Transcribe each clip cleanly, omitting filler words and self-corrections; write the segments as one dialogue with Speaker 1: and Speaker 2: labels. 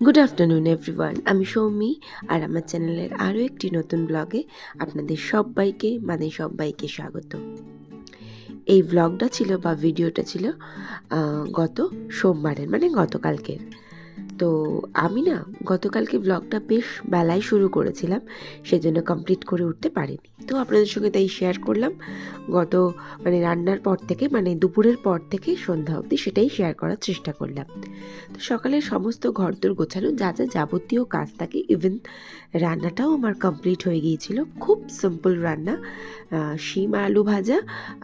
Speaker 1: Good afternoon everyone, আমি সৌমি আর আমার চ্যানেলের আরও একটি নতুন ব্লগে আপনাদের সবাইকে স্বাগত। এই ব্লগটা ছিল বা ভিডিওটা ছিল গত সোমবারের, মানে গতকালকের। তো আমি না গতকালকে ব্লগটা বেশ বেলায় শুরু করেছিলাম, সেজন্য কমপ্লিট করে উঠতে পারিনি। তো আপনাদের সঙ্গে তাই শেয়ার করলাম। রান্নার পর থেকে, দুপুরের পর থেকে সন্ধ্যা অবধি সেটাই শেয়ার করার চেষ্টা করলাম। তো সকালের সমস্ত ঘরদোর গোছানো যা যাবতীয় কাজ থাকে, ইভেন রান্নাটাও আমার কমপ্লিট হয়ে গিয়েছিল। খুব সিম্পল রান্না, শিম আর আলু ভাজা,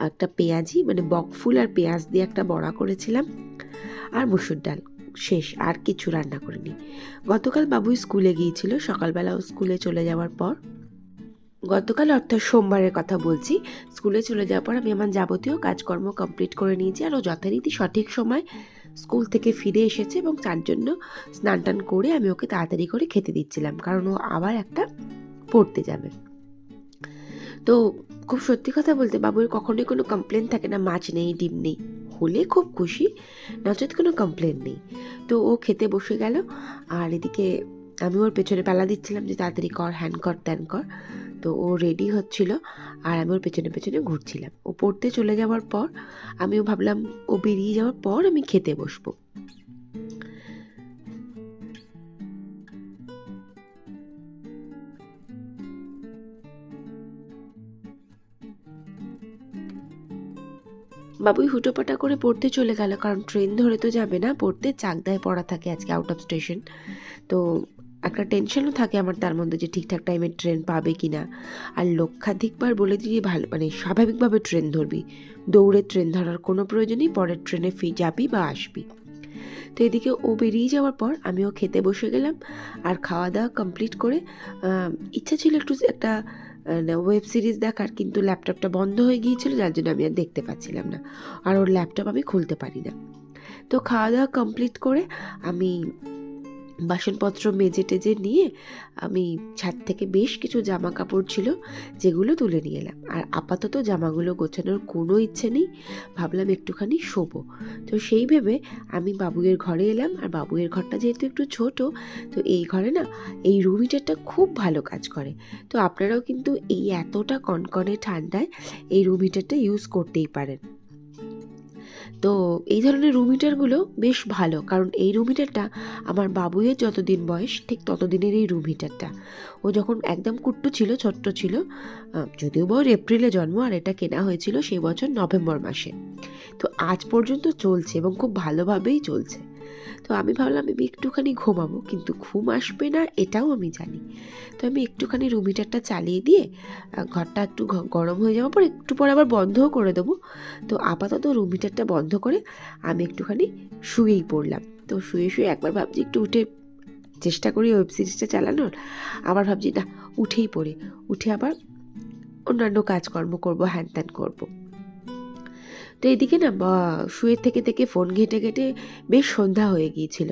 Speaker 1: একটা পেঁয়াজি বকফুল আর পেঁয়াজ দিয়ে একটা বড়া করেছিলাম, আর মসুর ডাল, শেষ। আর কিছু রান্না করিনি। গতকাল বাবুই স্কুলে গিয়েছিল, সকালবেলাও স্কুলে চলে যাওয়ার পর, গতকাল অর্থাৎ সোমবারের কথা বলছি, স্কুলে চলে যাওয়ার পর আমি আমার যাবতীয় কাজকর্ম কমপ্লিট করে নিয়েছি। আর ও যথারীতি সঠিক সময় স্কুল থেকে ফিরে এসেছে এবং তার জন্য স্নান টান করে আমি ওকে তাড়াতাড়ি করে খেতে দিচ্ছিলাম, কারণ ও আবার একটা পড়তে যাবে। তো খুব সত্যি কথা বলতে, বাবুর কখনোই কোনো কমপ্লেন থাকে না, মাছ নেই ডিম নেই, হলে খুব খুশি, নচেত কোনো কমপ্লেন নেই। তো ও খেতে বসে গেল, আর এদিকে আমি ওর পেছনে পালা দিচ্ছিলাম যে তাড়াতাড়ি কর, হ্যান কর ত্যান কর। তো ও রেডি হচ্ছিল আর আমি ওর পেছনে পেছনে ঘুরছিলাম। ও পড়তে চলে যাওয়ার পর আমিও ভাবলাম ও বেরিয়ে যাওয়ার পর আমি খেতে বসবো। বাবুই হুটোপাটা করে পড়তে চলে গেল, কারণ ট্রেন ধরে তো যাবে না পড়তে, চাকদায় পড়া থাকে আজকে, আউট অফ স্টেশন। তো একটা টেনশনও থাকে আমার তার মধ্যে যে ঠিকঠাক টাইমে ট্রেন পাবে কি না। আর লক্ষাধিকবার বলে দিয়ে ভালো স্বাভাবিকভাবে ট্রেন ধরবি, দৌড়ে ট্রেন ধরার কোনো প্রয়োজনই, পরের ট্রেনে যাবি বা আসবি। তো এদিকে ও বেরিয়ে যাওয়ার পর আমিও খেতে বসে গেলাম। আর খাওয়া দাওয়া কমপ্লিট করে ইচ্ছা ছিল একটু একটা ওয়েব সিরিজ দেখার, কিন্তু ল্যাপটপটা বন্ধ হয়ে গিয়েছিল, যার জন্য আমি আর দেখতে পাচ্ছিলাম না, আর ওর ল্যাপটপ আমি খুলতে পারি না। তো খাওয়া দাওয়া কমপ্লিট করে আমি বাসনপত্র মেজে টেজে নিয়ে আমি ছাদ থেকে বেশ কিছু জামা কাপড় ছিল যেগুলো তুলে নিয়ে এলাম। আর আপাতত জামাগুলো গোছানোর কোনো ইচ্ছে নেই, ভাবলাম একটুখানি শোবো। তো সেই ভেবে আমি বাবুয়ের ঘরে এলাম। আর বাবুয়ের ঘরটা যেহেতু একটু ছোট, তো এই ঘরে না এই রুম হিটারটা খুব ভালো কাজ করে। তো আপনারাও কিন্তু এই এতটা কনকনে ঠান্ডায় এই রুম হিটারটা ইউজ করতেই পারেন। তো এই ধরনের রুম হিটারগুলো বেশ ভালো, কারণ এই রুম হিটারটা আমার বাবুয়ের যতদিন বয়স ঠিক ততদিনের এই রুম হিটারটা। ও যখন একদম কুট্টু ছিল, ছোট্ট ছিল, যদিও বা ওর এপ্রিলে জন্ম, আর এটা কেনা হয়েছিল সেই বছর নভেম্বর মাসে। তো আজ পর্যন্ত চলছে এবং খুব ভালোভাবেই চলছে। তো আমি ভাবলাম আমি একটুখানি ঘুমাবো, কিন্তু ঘুম আসবে না এটাও আমি জানি। তো আমি একটুখানি রুম হিটারটা চালিয়ে দিয়ে ঘরটা একটু গরম হয়ে যাওয়ার পর একটু পর আবার বন্ধও করে দেবো। তো আপাতত রুম হিটারটা বন্ধ করে আমি একটুখানি শুয়েই পড়লাম। তো শুয়ে শুয়ে একবার ভাবছি একটু উঠে চেষ্টা করি ওয়েব সিরিজটা চালানোর, আবার ভাবছি না উঠে আবার অন্যান্য কাজকর্ম করবো, হ্যান ত্যান করবো। তো এদিকে না শুয়ে থেকে থেকে ফোন ঘেঁটে ঘেঁটে বেশ সন্ধ্যা হয়ে গিয়েছিল,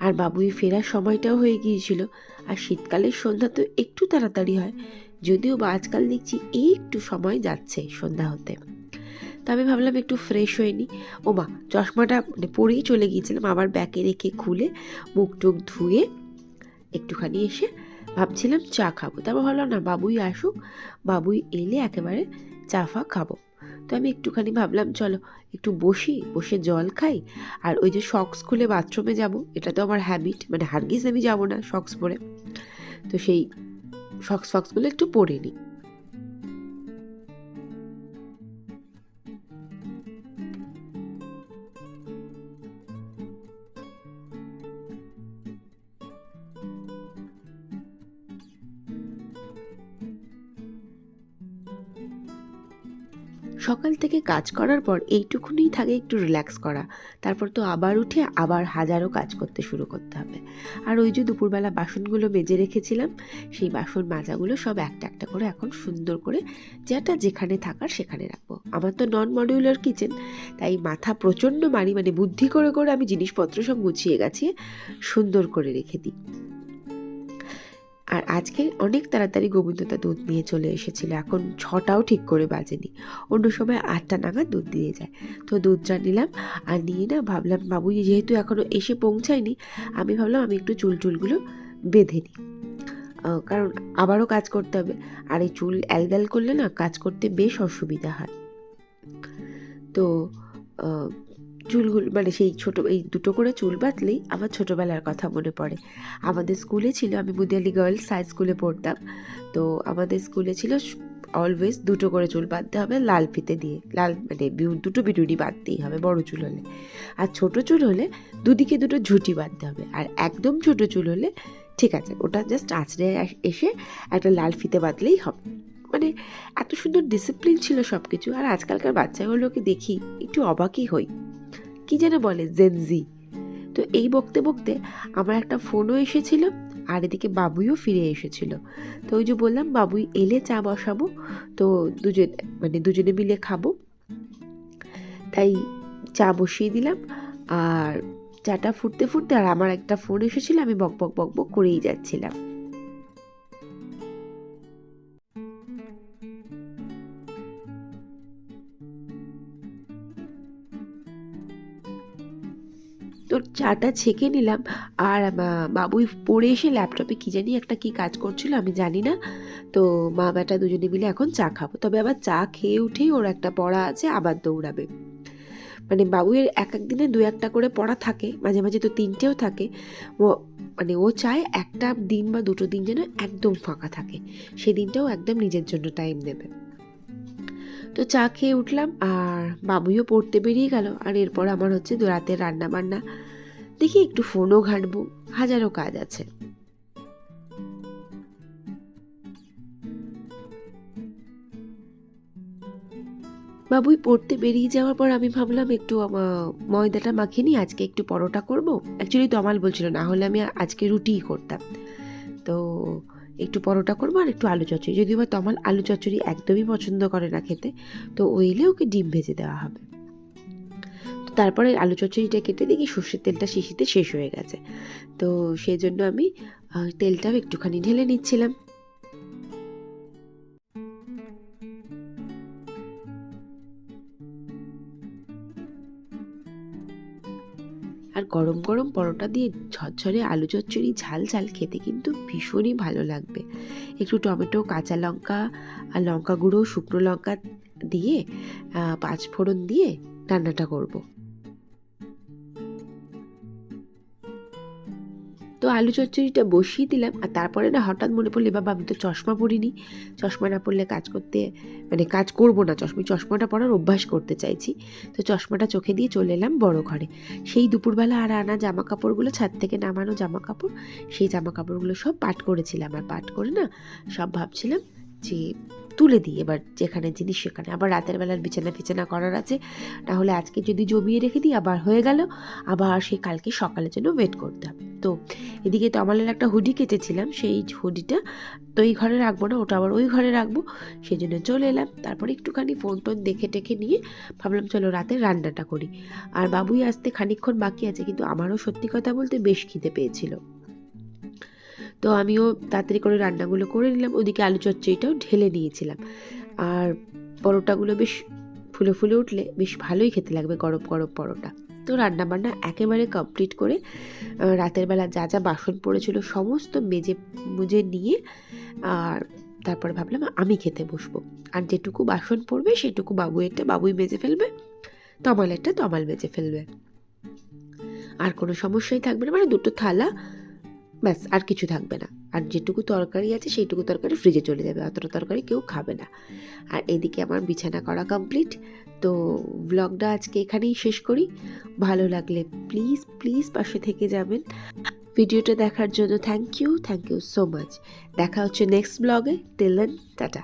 Speaker 1: আর বাবুই ফেরার সময়টাও হয়ে গিয়েছিল। আর শীতকালের সন্ধ্যা তো একটু তাড়াতাড়ি হয়, যদিও বা আজকাল দেখছি একটু সময় যাচ্ছে সন্ধ্যা হতে। তা আমি ভাবলাম একটু ফ্রেশ হয়ে নিই। ওমা, চশমাটা পরেই চলে গিয়েছিলাম, আবার ব্যাগে রেখে খুলে মুখ টুক ধুয়ে একটুখানি এসে ভাবছিলাম চা খাবো। তারপর ভাবলাম না, বাবুই আসুক, বাবুই এলে একেবারে চা ফা খাবো। তো আমি একটুখানি ভাবলাম চলো একটু বসে জল খাই। আর ওই যে সক্স খুলে বাথরুমে যাব, এটা তো আমার হ্যাবিট, হারগিজ আমি যাব না সক্স পরে, তো সেই সক্সগুলো একটু পরে নিই। সকাল থেকে কাজ করার পর এইটুকুনি থাকে একটু রিল্যাক্স করা, তারপর তো আবার উঠে আবার হাজারো কাজ করতে শুরু করতে হবে। আর ওই যে দুপুরবেলা বাসনগুলো মেজে রেখেছিলাম, সেই বাসন মাজাগুলো সব একটা একটা করে এখন সুন্দর করে যেটা যেখানে থাকার সেখানে রাখবো। আমার তো নন মডিউলার কিচেন, তাই মাথা প্রচণ্ড মারি, বুদ্ধি করে করে আমি জিনিসপত্র সব গুছিয়ে গাছিয়ে সুন্দর করে রেখে দিই। আর আজকে অনেক তাড়াতাড়ি গোবিন্দদা দুধ নিয়ে চলে এসেছিল, এখন 6টাও ঠিক করে বাজেনি, অন্য সময় 8টা নাগাদ দুধ দিয়ে যায়। তো দুধটা নিলাম, আর নিয়ে না ভাবলাম বাবুই যেহেতু এখনও এসে পৌঁছায়নি, আমি ভাবলাম আমি একটু চুলগুলো বেঁধে নিই, কারণ আবারও কাজ করতে হবে, আর এই চুল অ্যালগাল করলে না কাজ করতে বেশ অসুবিধা হয়। তো চুলগুলো মানে সেই ছোটো এই দুটো করে চুল বাঁধলেই আমার ছোটোবেলার কথা মনে পড়ে। আমাদের স্কুলে ছিল, আমি বুদিয়ালি গার্লস হাই স্কুলে পড়তাম, তো আমাদের স্কুলে ছিল অলওয়েজ দুটো করে চুল বাঁধতে হবে লাল ফিতে দিয়ে, লাল মানে দুটো বিটুনি বাঁধতেই হবে বড় চুল হলে, আর ছোট চুল হলে দুদিকে দুটো ঝুঁটি বাঁধতে হবে, আর একদম ছোট চুল হলে ঠিক আছে ওটা জাস্ট আঁচড়ে এসে একটা লাল ফিতে বাঁধলেই হবে। মানে এত সুন্দর ডিসিপ্লিন ছিল সব কিছু। আর আজকালকার বাচ্চাগুলোকে দেখি একটু অবাকই হই, কি যেন বলে জেনজি। তো এই বকতে বকতে আমার একটা ফোনও এসেছিল, আর এদিকে বাবুইও ফিরে এসেছিল। তো ওই যে বললাম বাবুই এলে চা বসাবো, তো দুজনে মিলে খাবো, তাই চা বসিয়ে দিলাম। আর চাটা ফুটতে ফুটতে আর আমার একটা ফোন এসেছিল, আমি বক বক বক বক করেই যাচ্ছিলাম। তো চাটা ছেঁকে নিলাম, আর বাবুই পড়ে এসে ল্যাপটপে কী জানি একটা কি কাজ করছিল আমি জানি না। তো মা বেটা দুজনে মিলে এখন চা খাবো, তবে আবার চা খেয়ে উঠেই ওর একটা পড়া আছে, আবার দৌড়াবে। মানে বাবুয়ের এক এক দিনে 2-1টা করে পড়া থাকে, মাঝে মাঝে তো 3টেও থাকে। ও চায় একটা দিন বা 2টো দিন যেন একদম ফাঁকা থাকে, সেই দিনটাও একদম নিজের জন্য টাইম নেবে। তো চা খেয়ে উঠলাম, আর বাবুইও পড়তে বেরিয়ে গেল, আর এরপর আমার হচ্ছে রাতের রান্না বান্না, দেখি একটু ফোনও ঘাঁটবো, হাজারো কাজ আছে। বাবুই পড়তে বেরিয়ে যাওয়ার পর আমি ভাবলাম একটু ময়দাটা মাখিয়ে নিই, আজকে একটু পরোটা করব। অ্যাকচুয়ালি তমাল বলছিল, না হলে আমি আজকে রুটিই করতাম। তো একটু পরোটা করবো আর একটু আলু চচ্চড়ি, যদিও বা তমাল আলু চচ্চড়ি একদমই পছন্দ করে না খেতে, তো ওইলে ওকে ডিম ভেজে দেওয়া হবে। তো তারপরে আলু চচ্চড়িটা কেটে দেখি সর্ষের তেলটা শিশিতে শেষ হয়ে গেছে, তো সেই জন্য আমি তেলটাও একটুখানি ঢেলে নিচ্ছিলাম। আর গরম গরম পরোটা দিয়ে ঝরঝরে আলু চচ্চড়ি ঝাল ঝাল খেতে কিন্তু ভীষণই ভালো লাগবে। একটু টমেটো, কাঁচা লঙ্কা আর লঙ্কা গুঁড়ো, শুকনো লঙ্কা দিয়ে 5 ফোড়ন দিয়ে রান্নাটা করব। তো আলু চচ্চড়িটা বসিয়ে দিলাম, আর তারপরে না হঠাৎ মনে পড়লে বাবা আমি তো চশমা পরিনি, চশমা না পরলে কাজ করবো না, চশমাটা পরার অভ্যাস করতে চাইছি। তো চশমাটা চোখে দিয়ে চলে এলাম বড় ঘরে। সেই দুপুরবেলা আর আনা জামা কাপড়গুলো, ছাদ থেকে নামানো জামা কাপড়, সেই জামা কাপড়গুলো সব পাট করেছিলাম, আর পাট করে না সব ভাবছিলাম যে তুলে দিই এবার যেখানে জিনিস সেখানে। আবার রাতের বেলার বিছানা করার আছে, তাহলে আজকে যদি জমিয়ে রেখে দিই আবার হয়ে গেল, আবার সেই কালকে সকালের জন্য ওয়েট করতে হবে। তো এদিকে তমালের একটা হুডি কেচেছিলাম, সেই হুডিটা তো এই ঘরে রাখবো না, ওটা আবার ওই ঘরে রাখবো, সেই জন্য চলে এলাম। তারপরে একটুখানি ফোন টোন দেখে টেখে নিয়ে ভাবলাম চলো রাতে রান্নাটা করি। আর বাবুই আসতে খানিকক্ষণ বাকি আছে, কিন্তু আমারও সত্যি কথা বলতে বেশ খিদে পেয়েছিল। তো আমিও তাড়াতাড়ি করে রান্নাগুলো করে নিলাম, ওদিকে আলু চচ্চড়িটাও ঢেলে নিয়েছিলাম। আর পরোটাগুলো বেশ ফুলে ফুলে উঠলে বেশ ভালোই খেতে লাগবে গরম গরম পরোটা। তো রান্নাবান্না একেবারে কমপ্লিট করে রাতের বেলা যা যা বাসন পড়েছিল সমস্ত মুজে নিয়ে, আর তারপরে ভাবলাম আমি খেতে বসবো। আর যেটুকু বাসন পড়বে সেটুকু বাবুইয়েরটা বাবুই মেজে ফেলবে, তমালেরটা তমাল মেজে ফেলবে, আর কোনো সমস্যাই থাকবে না। মানে 2টো থালা, ব্যাস, আর কিছু থাকবে না। আর যেটুকু তরকারি আছে সেইটুকু তরকারি ফ্রিজে চলে যাবে, অতটা তরকারি কেউ খাবে না। আর এদিকে আমার বিছানা করা কমপ্লিট। তো ব্লগটা আজকে এখানেই শেষ করি। ভালো লাগলে প্লিজ প্লিজ পাশে থেকে যাবেন। ভিডিওটা দেখার জন্য থ্যাংক ইউ সো মাচ। দেখা হচ্ছে নেক্সট ব্লগে। Till then, tata.